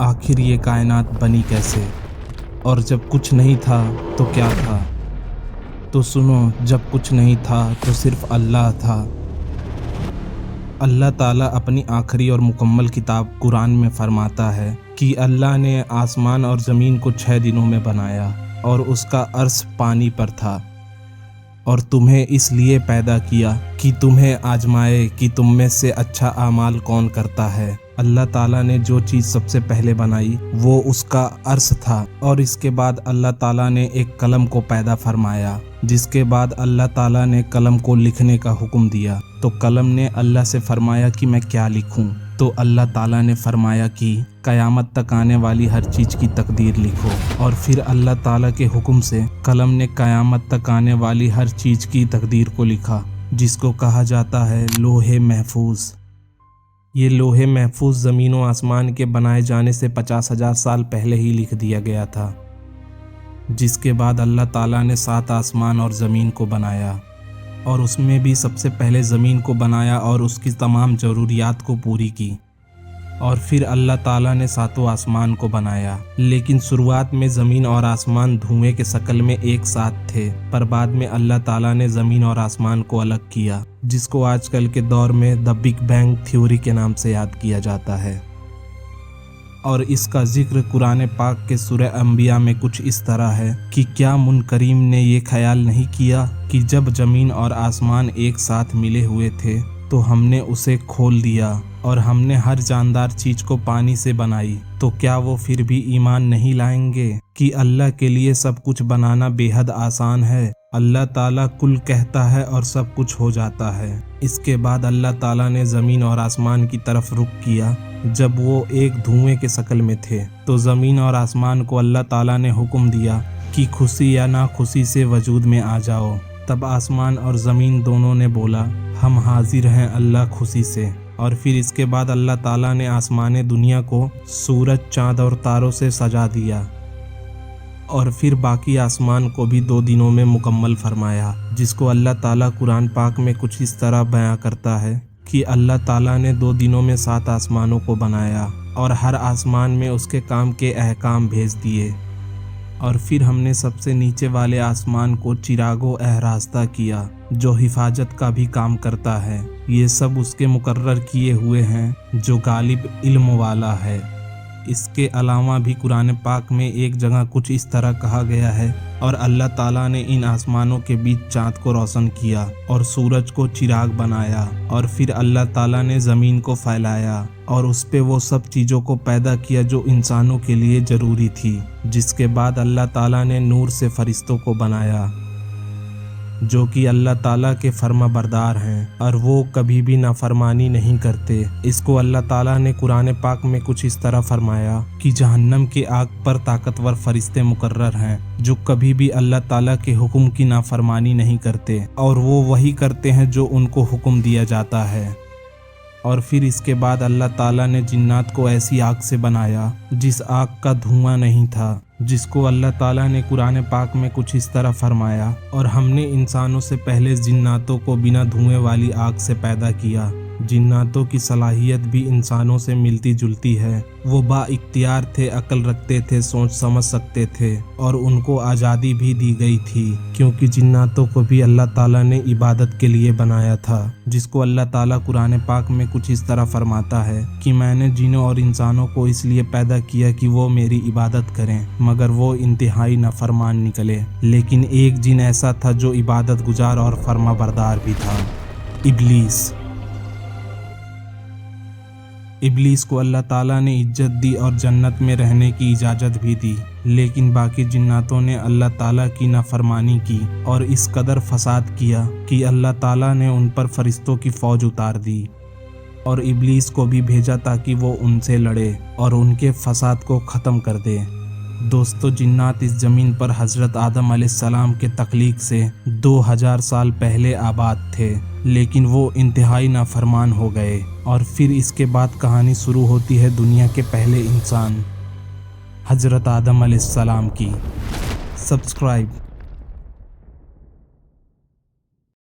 आखिर ये कायनात बनी कैसे, और जब कुछ नहीं था तो क्या था। तो सुनो, जब कुछ नहीं था तो सिर्फ अल्लाह था। अल्लाह ताला अपनी आखिरी और मुकम्मल किताब कुरान में फरमाता है कि अल्लाह ने आसमान और ज़मीन को 6 दिनों में बनाया और उसका अर्श पानी पर था, और तुम्हें इसलिए पैदा किया कि तुम्हें आजमाए कि तुम में से अच्छा आमाल कौन करता है। अल्लाह ताला ने जो चीज़ सबसे पहले बनाई वो उसका अर्श था, और इसके बाद अल्लाह ताला ने एक कलम को पैदा फरमाया, जिसके बाद अल्लाह ताला ने कलम को लिखने का हुक्म दिया। तो कलम ने अल्लाह से फरमाया कि मैं क्या लिखूं। तो अल्लाह ताला ने फरमाया कि क़यामत तक आने वाली हर चीज़ की तकदीर लिखो। और फिर अल्लाह ताला के हुक्म से कलम ने क़यामत तक आने वाली हर चीज़ की तकदीर को लिखा, जिसको कहा जाता है लोहे महफूज। ये लोहे महफूज ज़मीन व आसमान के बनाए जाने से 50,000 साल पहले ही लिख दिया गया था। जिसके बाद अल्लाह ताला ने 7 आसमान और ज़मीन को बनाया, और उसमें भी सबसे पहले ज़मीन को बनाया और उसकी तमाम ज़रूरियात को पूरी की। और फिर अल्लाह ताला ने 7 आसमान को बनाया, लेकिन शुरुआत में ज़मीन और आसमान धुएं के शक्ल में एक साथ थे, पर बाद में अल्लाह ताला ने ज़मीन और आसमान को अलग किया, जिसको आजकल के दौर में द बिग बैंग थ्योरी के नाम से याद किया जाता है। और इसका जिक्र कुरान पाक के सूरह अंबिया में कुछ इस तरह है कि क्या मुनकरीम ने ये ख्याल नहीं किया कि जब ज़मीन और आसमान एक साथ मिले हुए थे तो हमने उसे खोल दिया और हमने हर जानदार चीज़ को पानी से बनाई, तो क्या वो फिर भी ईमान नहीं लाएंगे कि अल्लाह के लिए सब कुछ बनाना बेहद आसान है। अल्लाह ताला कुल कहता है और सब कुछ हो जाता है। इसके बाद अल्लाह ताला ने ज़मीन और आसमान की तरफ रुख किया जब वो एक धुएं के शक्ल में थे। तो ज़मीन और आसमान को अल्लाह ताला ने हुक्म दिया कि खुशी या ना खुशी से वजूद में आ जाओ। तब आसमान और ज़मीन दोनों ने बोला हम हाजिर हैं अल्लाह खुशी से। और फिर इसके बाद अल्लाह ताला ने आसमान दुनिया को सूरज, चाँद और तारों से सजा दिया, और फिर बाकी आसमान को भी 2 दिनों में मुकम्मल फरमाया, जिसको अल्लाह ताला कुरान पाक में कुछ इस तरह बयां करता है कि अल्लाह ताला ने 2 दिनों में 7 आसमानों को बनाया और हर आसमान में उसके काम के अहकाम भेज दिए। और फिर हमने सबसे नीचे वाले आसमान को चिरागो एहरास्ता किया, जो हिफाजत का भी काम करता है। ये सब उसके मुकर्रर किए हुए हैं जो गालिब इल्म वाला है। इसके अलावा भी कुरान पाक में एक जगह कुछ इस तरह कहा गया है, और अल्लाह ताला ने इन आसमानों के बीच चाँद को रोशन किया और सूरज को चिराग बनाया, और फिर अल्लाह ताला ने ज़मीन को फैलाया और उस पे वो सब चीज़ों को पैदा किया जो इंसानों के लिए ज़रूरी थी। जिसके बाद अल्लाह ताला ने नूर से फरिश्तों को बनाया, जो कि अल्लाह ताला के फर्मा बरदार हैं और वो कभी भी नाफरमानी नहीं करते। इसको अल्लाह ताला ने कुरान पाक में कुछ इस तरह फरमाया कि जहन्नम के आग पर ताकतवर फरिश्ते मुकर्रर हैं जो कभी भी अल्लाह ताला के हुक्म की नाफरमानी नहीं करते, और वो वही करते हैं जो उनको हुक्म दिया जाता है। और फिर इसके बाद अल्लाह ताला ने जिन्नात को ऐसी आग से बनाया जिस आग का धुआं नहीं था, जिसको अल्लाह ताला ने कुरान पाक में कुछ इस तरह फरमाया, और हमने इंसानों से पहले जिन्नातों को बिना धुएं वाली आग से पैदा किया। जिन्नातों की सलाहियत भी इंसानों से मिलती जुलती है। वो बाइख्तियार थे, अक्ल रखते थे, सोच समझ सकते थे, और उनको आज़ादी भी दी गई थी, क्योंकि जिन्नातों को भी अल्लाह ताला ने इबादत के लिए बनाया था। जिसको अल्लाह ताला कुरान पाक में कुछ इस तरह फरमाता है कि मैंने जिनों और इंसानों को इसलिए पैदा किया कि वो मेरी इबादत करें, मगर वो इंतहाई नाफरमान निकले। लेकिन एक जिन ऐसा था जो इबादत गुजार और फर्मा बरदार भी था, इब्लीस। इब्लीस को अल्लाह ताला ने इज्जत दी और जन्नत में रहने की इजाज़त भी दी, लेकिन बाकी जिन्नातों ने अल्लाह ताला की नाफरमानी की और इस कदर फसाद किया कि अल्लाह ताला ने उन पर फरिश्तों की फ़ौज उतार दी और इब्लीस को भी भेजा ताकि वो उनसे लड़े और उनके फसाद को ख़त्म कर दे। दोस्तों, जिन्नात इस ज़मीन पर हज़रत आदम अलैहिस्सलाम के तख्लीक से 2000 साल पहले आबाद थे, लेकिन वो इंतहाई नाफरमान हो गए। और फिर इसके बाद कहानी शुरू होती है दुनिया के पहले इंसान हज़रत आदम अलैहिस्सलाम की। सब्सक्राइब।